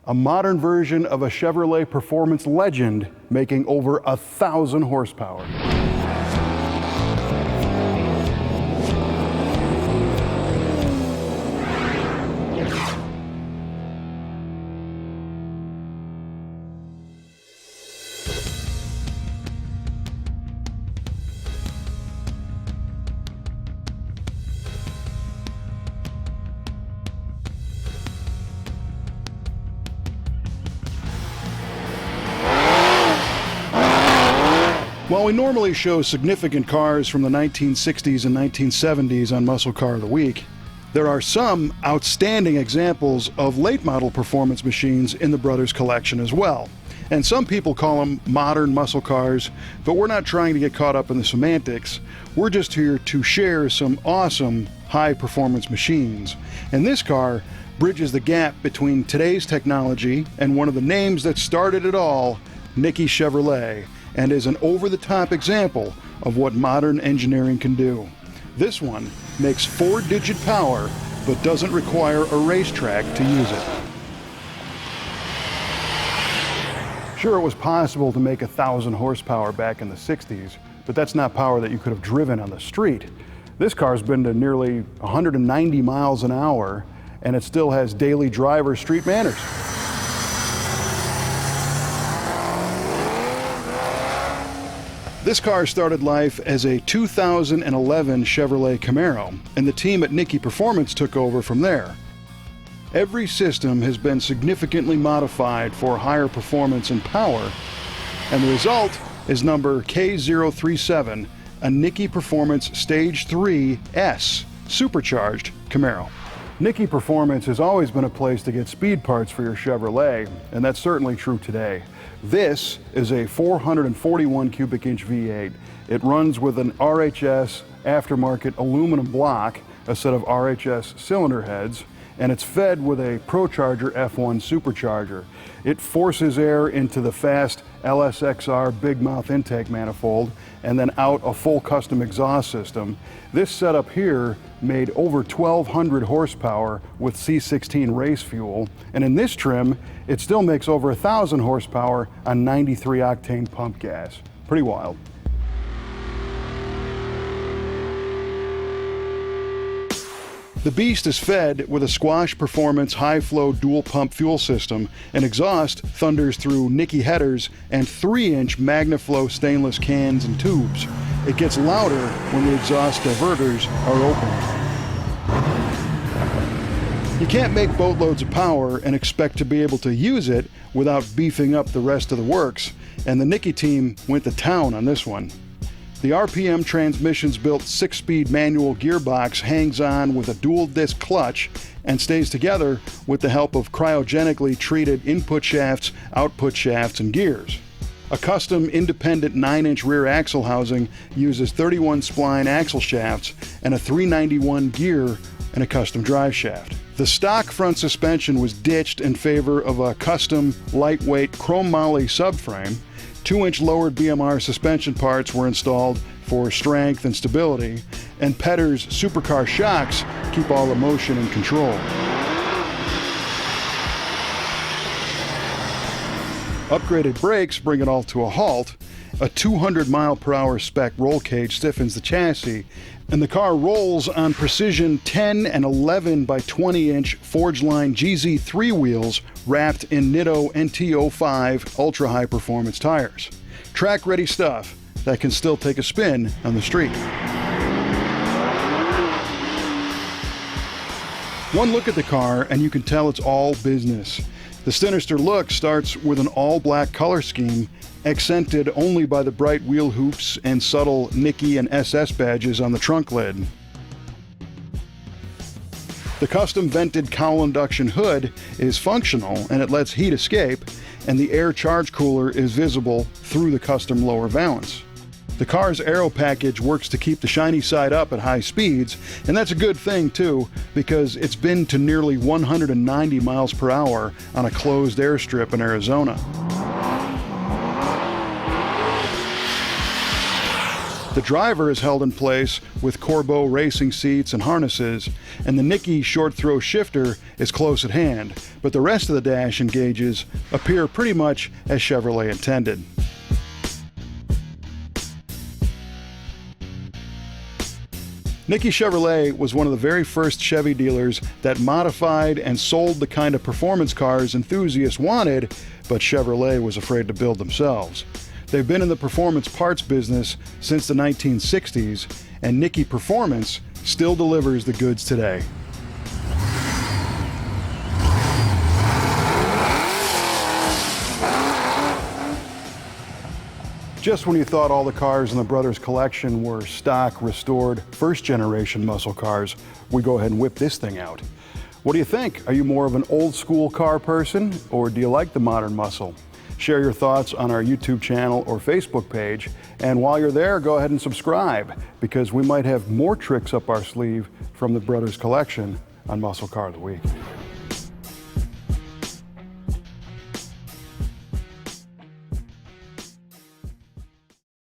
a modern version of a Chevrolet performance legend making over 1,000 horsepower. While we normally show significant cars from the 1960s and 1970s on Muscle Car of the Week, there are some outstanding examples of late model performance machines in the Brothers collection as well. And some people call them modern muscle cars, but we're not trying to get caught up in the semantics. We're just here to share some awesome high performance machines. And this car bridges the gap between today's technology and one of the names that started it all, Nicky Chevrolet, and is an over-the-top example of what modern engineering can do. This one makes 4-digit power, but doesn't require a racetrack to use it. Sure, it was possible to make 1,000 horsepower back in the 60s, but that's not power that you could have driven on the street. This car's been to nearly 190 miles an hour, and it still has daily driver street manners. This car started life as a 2011 Chevrolet Camaro, and the team at Nicky Performance took over from there. Every system has been significantly modified for higher performance and power, and the result is number K037, a Nicky Performance Stage 3 S supercharged Camaro. Nicky Performance has always been a place to get speed parts for your Chevrolet, and that's certainly true today. This is a 441 cubic inch V8. It runs with an RHS aftermarket aluminum block, a set of RHS cylinder heads, and it's fed with a ProCharger F1 supercharger. It forces air into the fast LSXR big mouth intake manifold and then out a full custom exhaust system. This setup here made over 1,200 horsepower with C16 race fuel, and in this trim it still makes over 1,000 horsepower on 93 octane pump gas. Pretty wild. The beast is fed with a Squash Performance high-flow dual-pump fuel system, and exhaust thunders through Nicky headers and 3-inch MagnaFlow stainless cans and tubes. It gets louder when the exhaust diverters are open. You can't make boatloads of power and expect to be able to use it without beefing up the rest of the works, and the Nicky team went to town on this one. The RPM Transmission's built 6-speed manual gearbox hangs on with a dual-disc clutch and stays together with the help of cryogenically treated input shafts, output shafts, and gears. A custom independent 9-inch rear axle housing uses 31 spline axle shafts and a 391 gear and a custom drive shaft. The stock front suspension was ditched in favor of a custom lightweight chrome moly subframe. 2-inch lowered BMR suspension parts were installed for strength and stability, and Petter's supercar shocks keep all the motion in control. Upgraded brakes bring it all to a halt. A 200-mile-per-hour spec roll cage stiffens the chassis, and the car rolls on precision 10 and 11 by 20-inch Forgeline GZ3 wheels wrapped in Nitto NT05 ultra-high performance tires. Track-ready stuff that can still take a spin on the street. One look at the car and you can tell it's all business. The sinister look starts with an all-black color scheme, accented only by the bright wheel hoops and subtle Nicky and SS badges on the trunk lid. The custom vented cowl induction hood is functional and it lets heat escape, and the air charge cooler is visible through the custom lower valance. The car's aero package works to keep the shiny side up at high speeds, and that's a good thing too, because it's been to nearly 190 miles per hour on a closed airstrip in Arizona. The driver is held in place with Corbeau racing seats and harnesses, and the Nicky short throw shifter is close at hand, but the rest of the dash and gauges appear pretty much as Chevrolet intended. Nicky Chevrolet was one of the very first Chevy dealers that modified and sold the kind of performance cars enthusiasts wanted, but Chevrolet was afraid to build themselves. They've been in the performance parts business since the 1960s, and Nicky Performance still delivers the goods today. Just when you thought all the cars in the Brothers collection were stock, restored, first-generation muscle cars, we go ahead and whip this thing out. What do you think? Are you more of an old-school car person, or do you like the modern muscle? Share your thoughts on our YouTube channel or Facebook page, and while you're there, go ahead and subscribe, because we might have more tricks up our sleeve from the Brothers collection on Muscle Car of the Week.